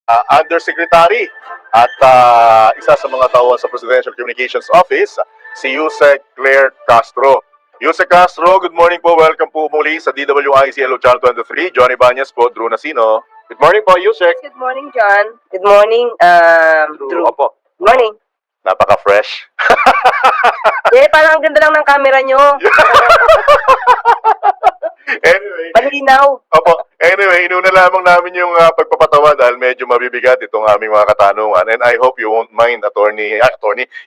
Undersecretary at isa sa mga tauhan sa Presidential Communications Office, si Yusek Claire Castro. Yusek Castro, good morning po. Welcome po muli sa DWIC Hello Channel 23. Johnny Banyas po, Drew Nasino. Good morning po, Yusek. Good morning, John. Good morning, Drew. Opo. Good morning. Napaka-fresh. Parang ang ganda lang ng camera nyo. Anyway. Malinaw. Opo. Anyway, inuna lamang namin yung pagpapatawa dahil medyo mabibigat itong aming mga katanungan. And I hope you won't mind, Attorney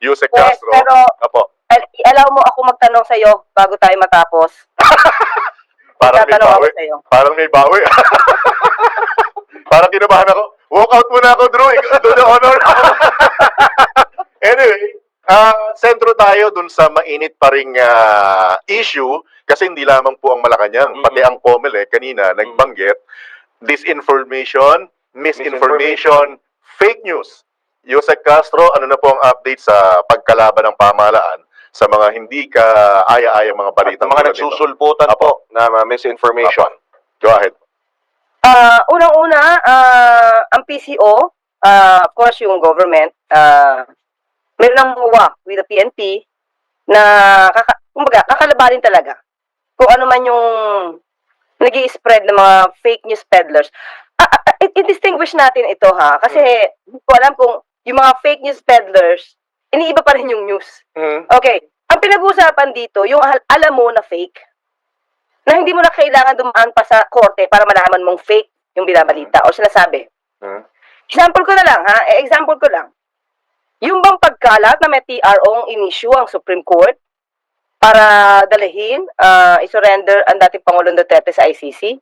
Yusek Yes, Castro. pero Opo. allow mo ako magtanong sa'yo bago tayo matapos. Parang may Tatanong bawi. ako sa'yo. Parang may bawi. Parang kinabahan ako. Walk out muna ako, Drew. Do the honor. Anyway, sentro tayo dun sa mainit pa ring issue kasi hindi lamang po ang Malacanang, pati ang COMELEC kanina nagbanggit disinformation, misinformation, fake news. Yusek Castro, ano na po ang update sa pagkalaban ng pamahalaan sa mga hindi ka aya-ayang mga balitang mga nagsusulputan po na misinformation? Go ahead. Unang-una, ang PCO, of course, yung government, meron ng MOA with the PNP na kumbaga, kakalabanin talaga kung ano man yung nag-i-spread ng mga fake news peddlers. I-distinguish natin ito kasi hindi ko alam kung yung mga fake news peddlers, iniiba pa rin yung news. Okay, ang pinag-uusapan dito, yung alam mo na fake, na hindi mo na kailangan dumaan pa sa korte para malaman mong fake yung binabalita o sinasabi. Example ko na lang, example ko lang. Yung bang pagkalat na may TRO in-issue ang Supreme Court para dalahin, i-surrender ang dating Pangulong Duterte sa ICC,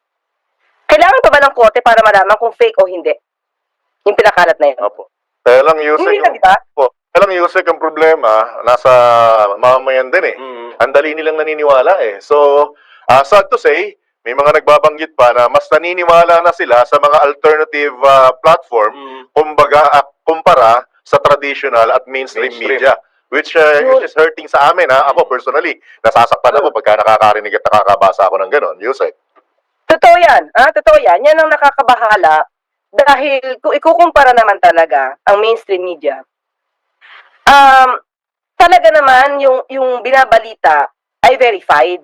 kailangan pa ba ng korte para malaman kung fake o hindi? Yung pinakalat na yun. Opo. Kaya lang, Yusek, Hindi na, diba? Yusek, ang problema, nasa mamamayan din eh. Ang dali nilang naniniwala eh. So, sad to say, may mga nagbabanggit pa na mas naniniwala na sila sa mga alternative platform kumpara sa traditional at mainstream media. Which is hurting sa amin, Ako personally, nasasaktan ako pagka nakakarinig at nakakabasa ako ng gano'n. Yusek. Totoo yan. Totoo yan. Yan ang nakakabahala dahil kung ikukumpara naman talaga ang mainstream media, talaga naman yung binabalita ay verified.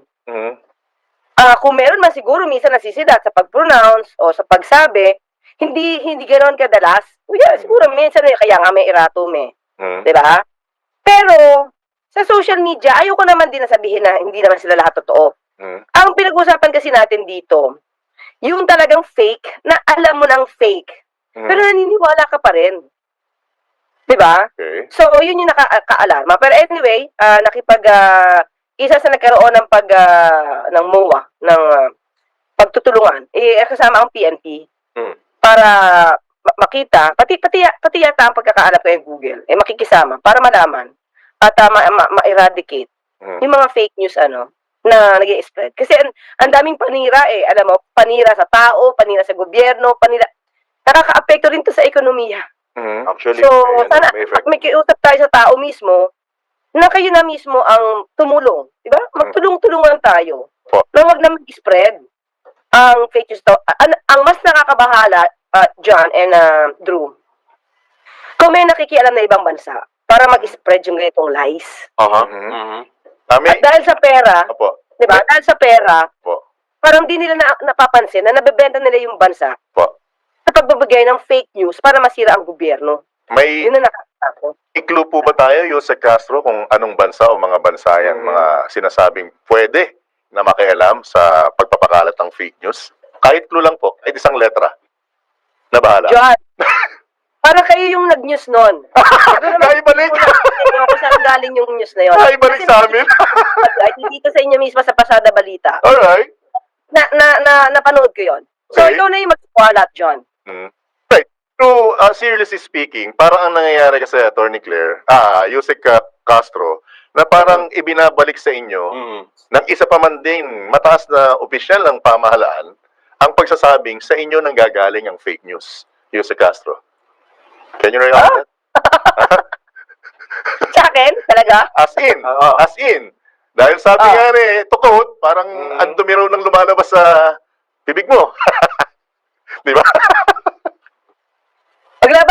Kung meron man siguro minsan nasisidat sa pag-pronounce o sa pagsabi, hindi ganoon kadalas. Siguro minsan kaya nga may erratum eh. 'Di ba? Pero sa social media, ayoko naman din na sabihin na hindi naman sila lahat totoo. Ang pinag-usapan kasi natin dito, yung talagang fake, na alam mo ng fake, pero naniniwala ka pa rin. 'Di ba? Okay. So, yun yung nakaka-alarma. Pero anyway, isa sa nagkaroon ng ng MOA, ng pagtutulungan, kasama ang PNP para makita, pati yata ang pagkakaalam kay Google, makikisama para malaman at ma-eradicate yung mga fake news na nag-i-spread. Kasi ang daming panira alam mo, panira sa tao, panira sa gobyerno, nakaka-apekto rin to sa ekonomiya. Actually, So, sana may effect. may kiusap tayo sa tao mismo na kayo na mismo ang tumulong. Diba? Magtulong-tulungan tayo. Na wag na mag-spread ang fake news. Ang mas nakakabahala, John and Drew, kung may nakikialam na ibang bansa para mag-spread yung ganitong lies. At dahil sa pera, diba? Dahil sa pera, parang di nila napapansin na nabebenta nila yung bansa sa pagbabagay ng fake news para masira ang gobyerno. May Yun na nakakatakot. i-clue po ba tayo, Yusek Castro, kung anong bansa o mga bansa yung mga sinasabing pwede na makialam sa pagpapakalat ng fake news? Kahit clue lang po, kahit isang letra. Na bahala. John, parang kayo yung nag-news nun. Naibalik! Kung saan galing yung news na yun. Naibalik sa amin! Kahit hindi ko sa inyo mismo sa Pasada Balita. Alright. Napanood ko yun. So, Okay. ikaw na yung magpapalat, John. Right. So, seriously speaking, parang ang nangyayari kasi, Attorney Claire, Yusek Castro, na parang ibinabalik sa inyo ng isa pa man din mataas na opisyal ng pamahalaan ang pagsasabing sa inyo nang gagaling ang fake news. Yusek Castro. Can you react on that? Sa akin, talaga? As in. Dahil sabi nga to quote, parang ang dumi raw ng lumalabas sa bibig mo. Di ba?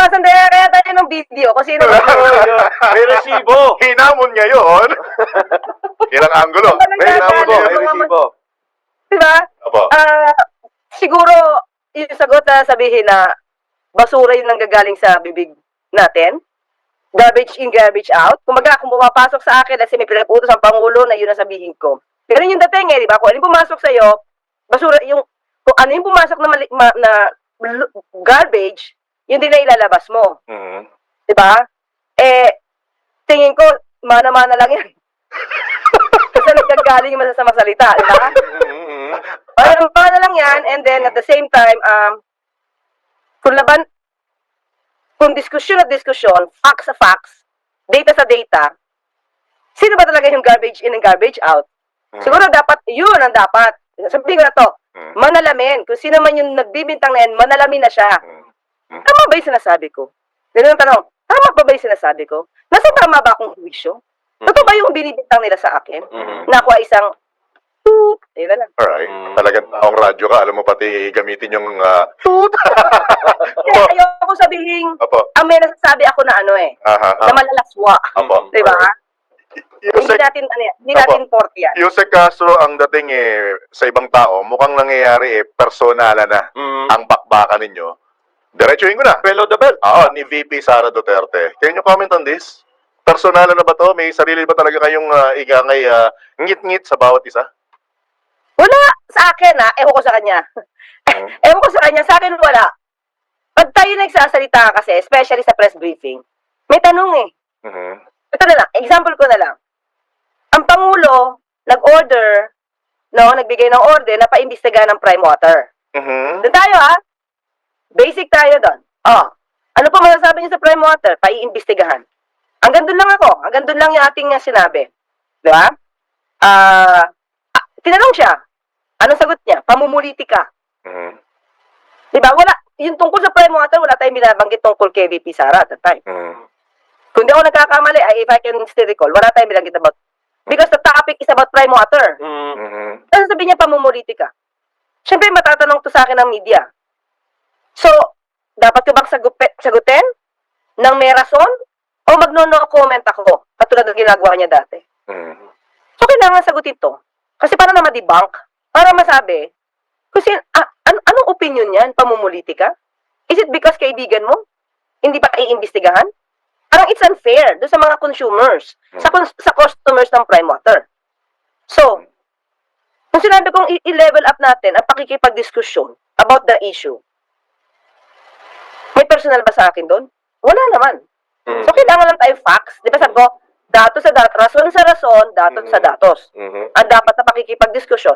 Labasan tayo kaya tayo ng video kasi sino May resibo. Hinamon niya yun. Ilang angulo. May Hinamon Resibo, niya. may resibo. diba? Opo. Siguro yung sagot na sabihin na basura yung nanggagaling sa bibig natin. Garbage in, garbage out. Kumaga, kung pumapasok sa akin kasi may pinag-utos ang Pangulo na yun ang sabihin ko. Pero yung dating di ba? Kung ano yung pumasok sa'yo, basura, kung ano yung pumasok na, garbage, yun din na ilalabas mo. Mhm. Di ba? Tingin ko, mana-mana lang yan. Kasi nagkagaling yung masasamang salita, di ba? Mhm. Mana lang yan, and then at the same time, kung diskusyon at diskusyon, facts sa facts, data sa data, sino ba talaga yung garbage in and garbage out? Siguro dapat, yun ang dapat. Sabihin ko na to, manalamin. Kung sino man yung nagbibintang na yan, manalamin na siya. Tama ba yung sinasabi ko? Ganun ang tanong, tama ba yung sinasabi ko? Nasa tama ba akong wisyo? Totoo ba yung binibintang nila sa akin? Na ako ay isang toot. Ayun na lang. Alright. Talagang taong radyo ka. Alam mo pati gamitin yung toot. Kaya ayoko sabihin, Opo. may nasasabi ako na Aha. na malalaswa. Opo. Di ba? Yung Hindi natin, hindi natin forte yan. Yung sa kaso, ang dating sa ibang tao, mukhang nangyayari personalan na ang bakbakan ninyo. Diretsuhin ko na. Below the belt. Oo, ni VP Sara Duterte. Can you comment on this? Personalan na ba to? May sarili ba talaga kayong igangay ngit-ngit sa bawat isa? Wala sa akin ewan ko sa kanya. Ewan ko sa kanya, sa akin wala. Pag tayo nagsasalita kasi, especially sa press briefing, may tanong Mhm. Ito na lang, example ko na lang. Ang Pangulo, nag-order, nagbigay ng order na paimbestigahan ng prime water. Mhm. Doon tayo Basic tayo doon. Ano pa masasabi niyo sa prime water? Paiimbestigahan. Hanggang doon lang ako. Hanggang doon lang yung ating sinabi. Di ba? Tinanong siya. Anong sagot niya? Pamumuliti ka. Mhm. Di ba? Wala. Yung tungkol sa prime water, wala tayong binabanggit tungkol kay VP Sara at that time. Mhm. Kung di ako nagkakamali, if I can still recall, wala tayong binanggit about. Because the topic is about prime water. Mhm. Ano sabihin niya, pamumuliti ka? Siyempre, matatanong to sa akin ng media. So, dapat ko bang sagutin ng may rason? O magno-no comment ako, katulad ng ginagawa niya dati? Mhm. So, kailangan sagutin to. Kasi para na ma-debunk, para masabi, kasi anong opinion niyan? Pamumuliti ka? Is it because kaibigan mo? Hindi pa iimbestigahan? Parang it's unfair doon sa mga consumers, sa customers ng prime water. So, kung sinabi kong i-level up natin ang pakikipag-diskusyon about the issue, may personal ba sa akin doon? Wala naman. So, kailangan lang tayo facts. Di ba sabi ko, datos sa datos, rason sa rason, datos sa datos. Ang dapat na pakikipag-diskusyon.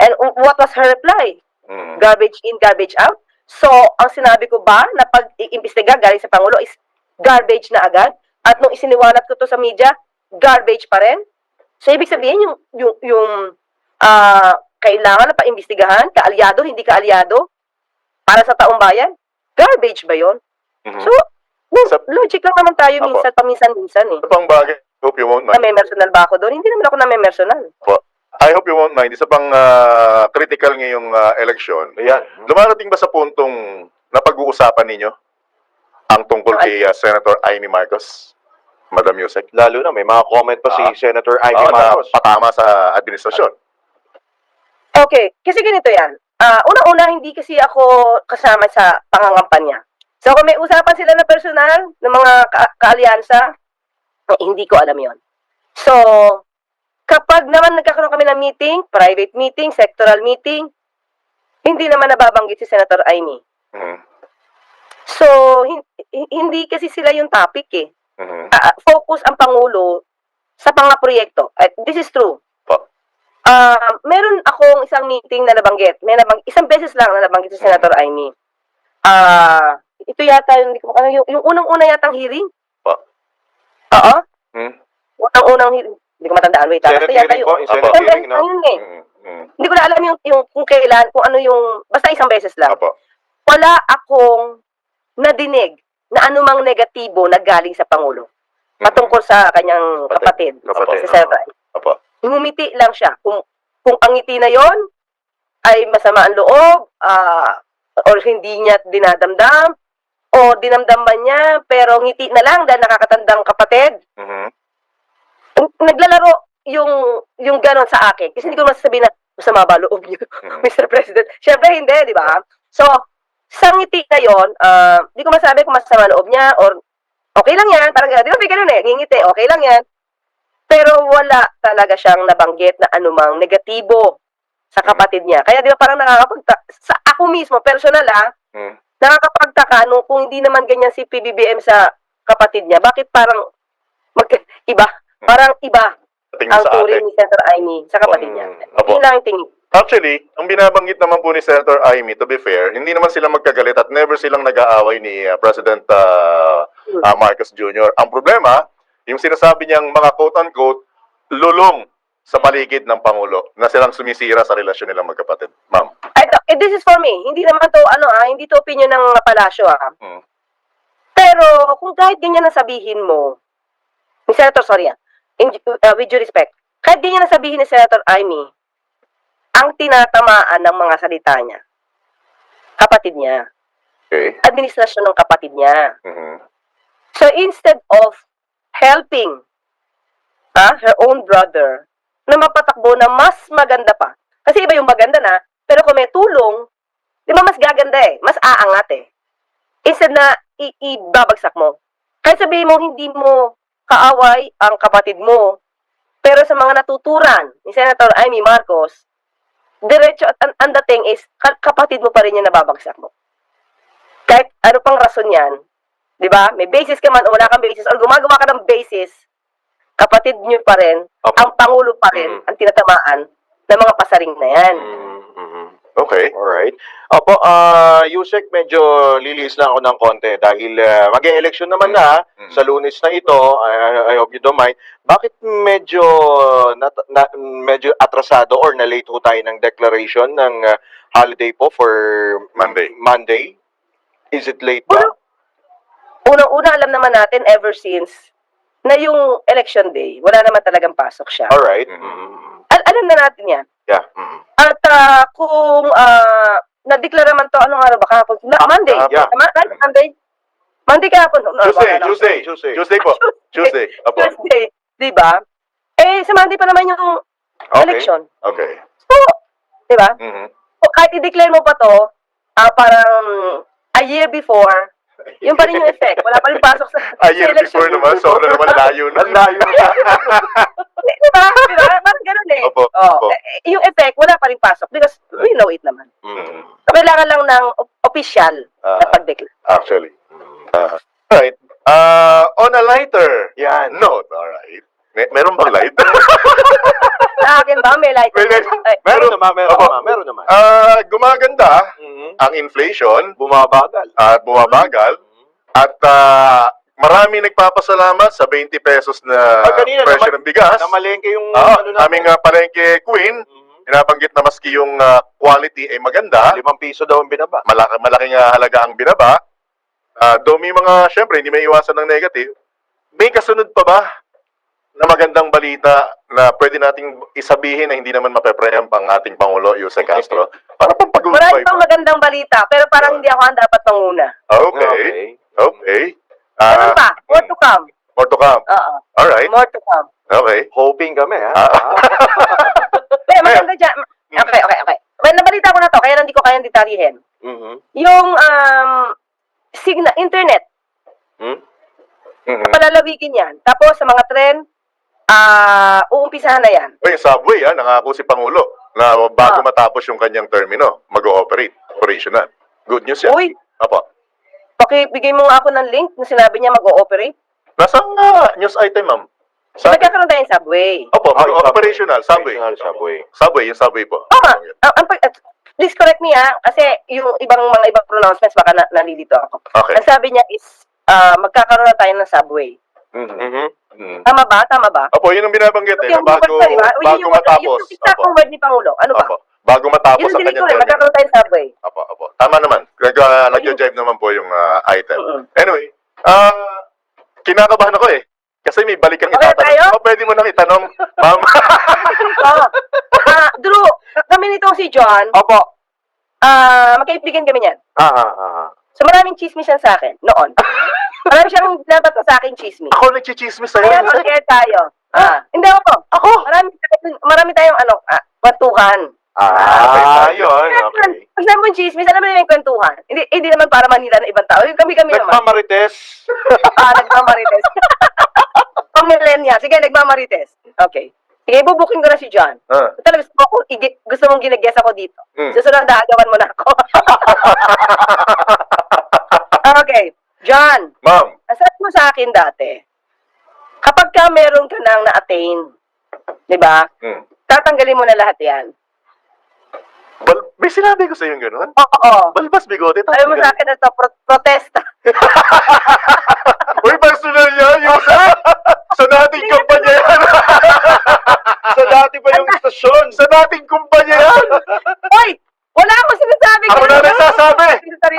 And what was her reply? Mhm. Garbage in, garbage out. So, ang sinabi ko ba na pag-iimbestiga galing sa Pangulo is garbage na agad? At nung isiniwalat ko to sa media, garbage pa rin? So, ibig sabihin, yung kailangan na paimbestigahan, kaalyado, hindi kaalyado, para sa taong bayan, garbage ba yon? Mhm. So, logic lang naman tayo Apo. minsan, paminsan-minsan Isa pang bagay, hope you won't mind. Name-personal ba ako doon? Hindi naman ako name-personal. I hope you won't mind. Isa pang critical ngayong election. Ayan. Lumarating ba sa puntong napag-uusapan ninyo ang tungkol kay Senator Amy Marcos? Madam Yusek? Lalo na, may mga comment pa si Senator Amy na Marcos. patama sa administrasyon. Okay, kasi ganito yan. Una-una, hindi kasi ako kasama sa pangangampanya. So, kung may usapan sila na personal, ng mga kaalyansa, hindi ko alam yon. So, kapag naman nagkakaroon kami ng meeting, private meeting, sectoral meeting, hindi naman nababanggit si Senator Amy. Mhm. So, hindi kasi sila yung topic Mhm. Focus ang Pangulo sa mga proyekto. This is true. Po. Meron akong isang meeting na nabanggit. Isang beses lang na nabanggit si Senator Amy. Ito yata, yung unang-una yatang hearing. Po. Oo. Mhm. Unang-unang hearing. Hindi ko matandaan. Wait, Senate ito yata hearing po, yung Senate Apo. hearing, no? Ayun Mhm. Hindi ko na alam kung kailan, kung ano basta isang beses lang. Apo. Wala akong nadinig na anumang negatibo na galing sa Pangulo. Patungkol sa kanyang kapatid. Kapatid, Si Senator Amy. Apo. Ngumiti lang siya. Kung ang ngiti na yon ay masama ang loob, or hindi niya dinadamdam, o dinamdam man niya, pero ngiti na lang dahil nakakatandang kapatid. Mhm. Naglalaro yung ganon sa akin. Kasi hindi ko masasabihin na masama ba loob niyo, Mr. President? Siyempre hindi, di ba? So, sa ngiti na yun, hindi ko masabi kung masama loob niya or okay lang yan. Parang, di ba, may ganun eh, ngingiti, okay lang yan. Pero wala talaga siyang nabanggit na anumang negatibo sa kapatid niya. Kaya di ba parang nakakapagtaka, sa ako mismo, personal Mm. nakakapagtaka nung kung hindi naman ganyan si PBBM sa kapatid niya, bakit parang iba? Parang iba Tingin ang sa turing atin. ni Senator Amy sa kapatid niya. Opo. Yun lang yung tingin. Actually, ang binabanggit naman po ni Senator Amy, to be fair, hindi naman sila magkagalit at never silang nag-aaway ni President Marcos Jr. Ang problema, yung sinasabi niyang mga quote-unquote lulong sa paligid ng Pangulo na silang sumisira sa relasyon nilang magkapatid. Ma'am. This is for me. Hindi naman to, hindi to opinion ng palasyo, Mm. Pero, kung kahit ganyan na sabihin mo, ni Senator, sorry, with due respect, kahit ganyan na sabihin ni Senator Amy, ang tinatamaan ng mga salita niya, kapatid niya, Okay. administrasyon ng kapatid niya. Mhm. So, instead of helping her own brother na mapatakbo na mas maganda pa. Kasi iba yung maganda na, pero kung may tulong, di ba mas gaganda eh, mas aangat eh. Instead na ibabagsak mo. Kahit sabihin mo, hindi mo kaaway ang kapatid mo, pero sa mga natuturan ni Senator Amy Marcos, diretso at ang dating is, kapatid mo pa rin yung nababagsak mo. Kahit ano pang rason yan, di ba? May basis ka man o wala kang basis, or gumagawa ka ng basis, kapatid nyo pa rin, Opo. ang Pangulo pa rin, ang tinatamaan ng mga pasaring na yan. Mhm. Okay. Alright. Opo, Yusek, medyo lilis lang ako ng konti dahil mag-e-election naman na sa Lunes na ito. I hope you don't mind. Bakit medyo medyo atrasado or na-late ho tayo ng declaration ng holiday po for Monday? Is it late ba? Unang-una, alam naman natin ever since na yung election day, wala naman talagang pasok siya. Alright. Alam na natin yan. Yeah. At kung na-declare naman to, anong araw ba kahapon? Monday. yeah. Tama? Right? Monday? Monday kahapon. Tuesday po. Tuesday. Apo. Tuesday. Di ba? Sa Monday pa naman yung election. Okay. So, di ba? Mhm. Kahit i-declare mo pa to, parang a year before, yun pa rin yung effect. Wala pa rin pasok sa A year election. before naman, sobra naman layo na. Layo na. Di ba? Di ba? Parang ganun eh. Opo, opo. Yung effect, wala pa rin pasok because we know it naman. So, kailangan lang ng official na pag-declare. Actually. Right. On a lighter Yan. note, alright. Meron bang light? Sa akin ba? May light. Meron naman. Gumaganda Mhm. ang inflation Bumabagal. at bumabagal at marami nagpapasalamat sa 20 pesos na Kanina, presyo ng bigas. Namalengke yung Namin palengke queen, binabanggit na maski yung quality ay maganda, 5 piso daw ang binaba. malaking halaga ang binaba. Though may mga, syempre, hindi may iwasan ng negative, may kasunod pa ba na magandang balita na pwede nating isabihin na hindi naman mapepreham pang ating Pangulo, Jose Castro? Para pang Marami pag-uusay pang magandang balita, pero parang hindi ako ang dapat manguna. Okay. Ganun pa. More to come. More to come. Oo. Alright. More to come. Okay. Hoping kami, ha? Kaya maganda dyan. Okay. Well, nabalita ko na to, kaya hindi ko kayang detalyihin. Mhm. Yung internet, Mhm. palalawikin yan. Tapos sa mga tren, uumpisahan na yan. Yung subway, nangako si Pangulo na bago matapos yung kanyang termino, mag-ooperate, operational. Good news yan. Uy, Apo. pakibigay mo nga ako ng link na sinabi niya mag-ooperate. Nasa news item, ma'am. Nagkakaroon tayo ng subway. Opo, operational, subway. Subway. Subway, yung subway po. Tama. Please correct me kasi yung mga ibang pronouncements baka nalilito ako. Okay. Ang sabi niya is, magkakaroon na tayo ng subway. Mhm. Tama ba? Opo, yun ang binabanggit Yung bago matapos. Yung exactong word ni Pangulo. Ano ba? Opo. Bago matapos Yun ang ang kanyang dito magkakaroon tayo ng subway. Opo. Tama naman. Nag-jive naman po yung item. Anyway, kinakabahan ako eh. Kasi may balik kang Okay itatanong. tayo? Pwede mo nang itanong, ma'am. Drew, kami nitong si John, Opo. magkaibigan kami niyan. So maraming chismis yan sa akin, noon. Marami siyang dapat sa akin chismis. Ako nagchichismis sa'yo, Kaya Yusek. mag-share tayo. Hindi ako. Ako? Marami tayong kwentuhan. Yun. Okay. Pag sabi mo yung chismis, alam mo na yung kwentuhan. Hindi naman para manila ng ibang tao. Kami naman. Nagmamarites. Nagmamarites. Pang millennial. Sige, nagmamarites. Okay. Sige, bubuking ko na si John. Talaga gusto mong ginag-guess ako dito. Susunod, dagawan mo na ako. Okay. John, Ma'am. nasabi mo sa akin dati, kapag ka meron ka nang na-attain, di ba? Tatanggalin mo na lahat yan. May sinabi ko sa'yo yung gano'n? Oo. Balbas bigote. Sabi mo sa akin na ito, protesta. Uy, personal yan, Yusek! Sa dating kumpanya yan! Sa dati pa yung istasyon. Sa dating kumpanya yan! Hoy! Wala akong sinasabi. Ako na nagsasabi!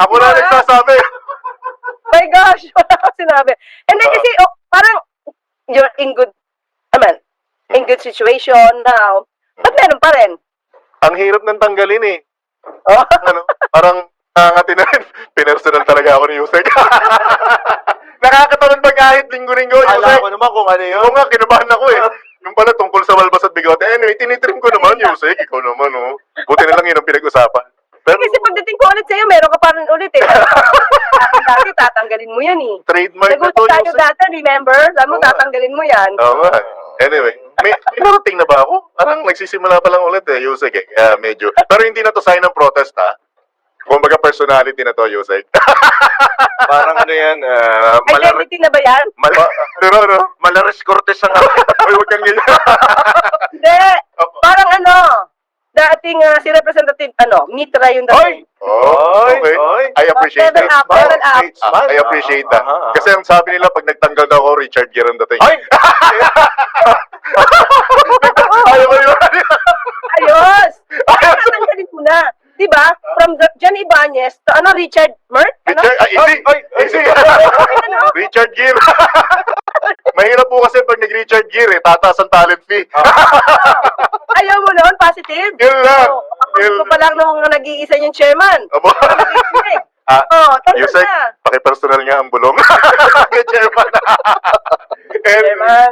Ako na nagsasabi! My gosh! Wala akong sinabi. And then kasi, parang, you're in good, in good situation now. Ba't meron pa rin? Ang hirap ng tanggalin eh. Oh. Parang nangangatin na rin. Pinersonal talaga ako ni Yusek. Nakakatawan ba kahit linggo-linggo, Alam Yusek? ko naman kung ano yun. Oo nga, kinabahan ako eh. Yung pala tungkol sa balbas at bigote. Anyway, tinitrim ko naman, Yusek. Ikaw naman, oh. Buti na lang yun ang pinag-usapan. Pero Kasi pagdating ko ulit sa'yo, meron ka pa rin ulit eh. Dati, tatanggalin mo yan eh. trademark na to, Nag-usap tayo Yusek. dati, remember? Sabi mo, Oo nga. tatanggalin mo yan. Oo nga. Anyway, may narating na ba ako? Parang nagsisimula pa lang ulit eh, Yusek eh. Kaya medyo. Pero hindi na to sign ng protest ha. Kumbaga personality na to, Yusek. Parang ano yan, Identity na ba yan? Malares Cortez ang Uy, huwag kang ganyan. Hindi. Parang dating si Representative, Mitra yung dating. Okay. I appreciate Level that. up, level up. I appreciate that. Kasi ang sabi nila, pag nagtanggal daw ako, Richard Gere ang dating. Ay! Ayaw mo yun. Ayos! Tatanggalin mo na. Diba? From John Ibanez to Richard Mert? Richard Gere. Mahirap po kasi pag nag-Richard Gere, tataas ang talent fee. Ayaw mo noon, positive? Yun lang. Ako pa lang nung nag-iisa yung chairman. Abo. Tanggal Yusek, na. pakipersonal nga ang bulong. Kay Chairman. Chairman.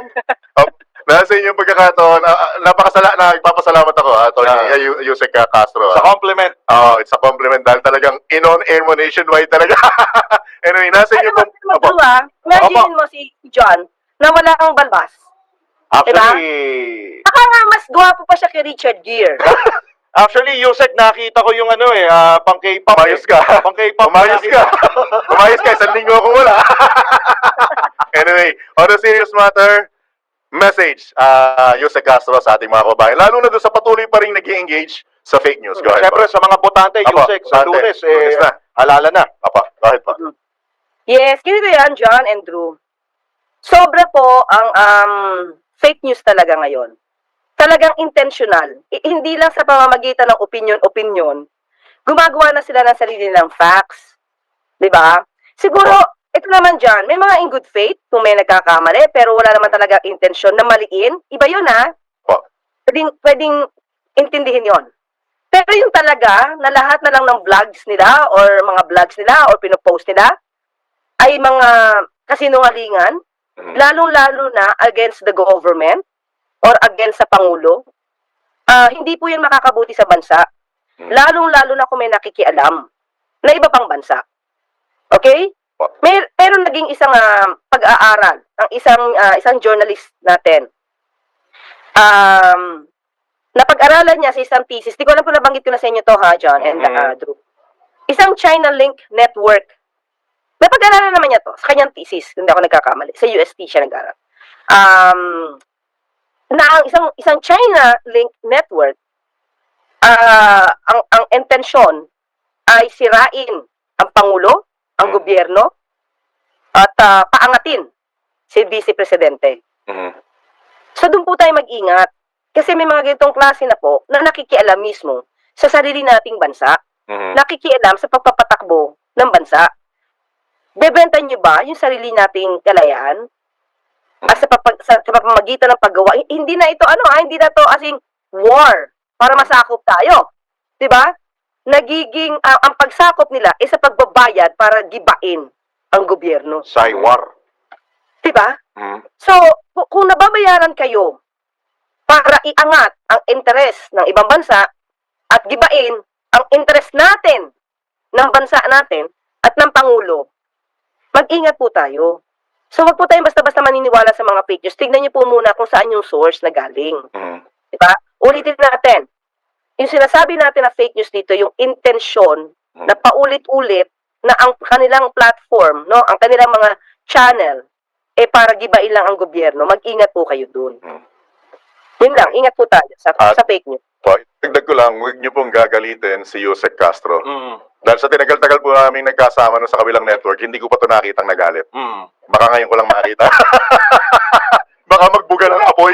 Nasa inyong pagkakataon, nagpapasalamat ako, Tony Yusek Castro. Sa compliment. It's a compliment dahil talagang in-on-air mo nationwide talaga. Anyway, nasa inyong Imagine mo si John na wala kang balbas. Actually, Baka nga mas gwapo pa siya kay Richard Gere. Actually, Yusek, nakita ko yung pang K-pop. Umayos ka. Pang K-pop. Umayos ka. Umayos ka. Isang linggo ako wala. Anyway, on a serious matter, message, Yusek Castro sa ating mga kabayan. Lalo na doon sa patuloy pa rin nag-i-engage sa fake news. Go ahead, Siyempre, pa. sa mga botante, Yusek, sa botante. Lunes, Lunes na. halala na. Apa, go ahead pa. Yes, ganito yan, John and Drew. Sobra po ang fake news talaga ngayon. Talagang intentional. Hindi lang sa pamamagitan ng opinion-opinion. Gumagawa na sila ng sarili nilang facts. Diba? Siguro, ito naman dyan, may mga in good faith kung may nagkakamali, pero wala naman talaga intensyon na maliin. Iba yun ha. Pwedeng intindihin yon. Pero yung talaga, na lahat na lang ng vlogs nila, or mga vlogs nila, or pinopost nila, ay mga kasinungalingan, lalong-lalo na against the government, or against sa Pangulo, hindi po yan makakabuti sa bansa. Lalong-lalo na kung may nakikialam na iba pang bansa. Okay? Meron naging isang pag-aaral ng isang journalist natin. Napag-aralan niya sa isang thesis. Di ko alam kung nabanggit ko na sa inyo to ha, John and Drew. Isang China Link Network. Napag-aralan naman niya to sa kanyang thesis, hindi ako nagkakamali. Sa UST siya nag-aral. Na ang isang China Link Network, ang intensyon ay sirain ang Pangulo, ang gobyerno, at paangatin si Vice Presidente. So doon po tayo mag-ingat. Kasi may mga ganitong klase na po na nakikialam mismo sa sarili nating bansa. Nakikialam sa pagpapatakbo ng bansa. Bebenta nyo ba yung sarili nating kalayaan? Sa pamamagitan ng paggawa, hindi na ito hindi na to asing war para masakop tayo. 'Di ba? nagiging, ang pagsakop nila ay sa pagbabayad para gibain ang gobyerno. Saywar. Diba? Mm. So, kung nababayaran kayo para iangat ang interes ng ibang bansa at gibain ang interes natin, ng bansa natin at ng Pangulo, mag-ingat po tayo. So, wag po tayong basta-basta maniniwala sa mga fake news. Tignan niyo po muna kung saan yung source na galing. Mm. Diba? Ulitin natin. Yung sinasabi natin na fake news dito, yung intensyon na paulit-ulit na ang kanilang platform, no, ang kanilang mga channel, para gibain lang ang gobyerno. Mag-ingat po kayo dun. Yun lang, ingat po tayo sa fake news. Po, dagdag ko lang, huwag niyo pong gagalitin si Yusek Castro. Mm. Dahil sa tinagal-tagal po namin nagkasama no, sa kabilang network, hindi ko pa ito nakitang nagalit. Mm. Baka ngayon ko lang makita. Baka magbuga ng apoy.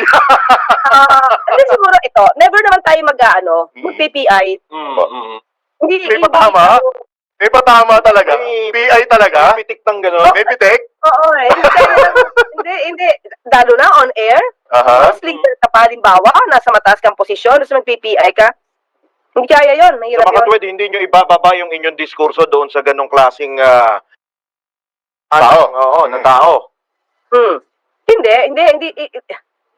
Hindi siguro ito, never naman tayo mag-PPI. Mm. Mm. Hindi, May patama? May patama talaga. May- PI talaga. May pitik ng gano'n. May pitik. Oo hindi. Lalo na on air. Aha. Mas leader ka pa, halimbawa, nasa mataas kang posisyon, gusto mag-PPI ka. Hindi kaya yun, Sa mahirap mga yun. tuwid, hindi nyo ibababa yung inyong diskurso doon sa ganong klaseng Tao. Oo, na tao. Hindi.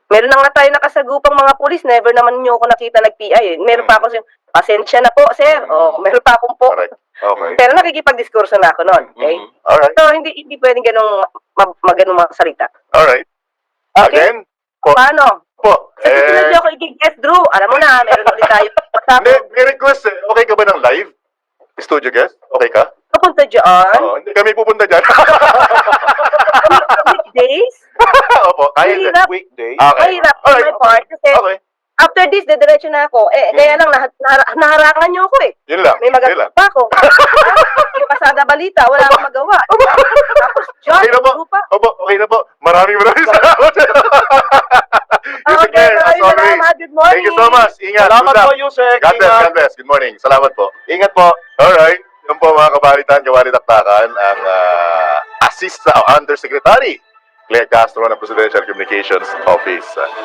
Meron na nga tayo nakasagupang mga pulis, never naman nyo ako nakita nag-PI. Meron pa ako pasensya na po, sir. Meron pa akong po. Correct. Okay. Pero nakikipag-diskurso na ako noon, okay? Mm. Alright. So, hindi pwedeng ganong maganong mga salita. Alright. Okay? Again, po. Paano? Po. Sa susunod nyo ako i-guest, Drew. Alam mo na, meron ulit tayo. May request eh. Okay ka ba ng live? Studio guest? Okay ka? Papunta dyan. Oo, hindi kami pupunta dyan. Weekdays. Opo, kaya din. Mahirap. Weekday. Okay. Mahirap on my part. Kasi Okay. after this, dediretso na ako. Kaya lang, naharangan nyo ako eh. Yun lang. May Yun lang. magagawa pa ako. Yung pasada balita, wala akong magawa. Tapos, John, Okay na po. grupa. Opo, okay na po. Maraming salamat. Yusek Okay, Mayor, as maraming always. salamat. Good morning. Thank you so much. Ingat. Salamat Good luck. po, Yusek. God bless, Ingat. God bless. Good morning. Salamat po. Ingat po. Alright. Yun po mga kabalitan, kawali-taktakan, ang Undersecretary Claire Castro ng Presidential Communications Office.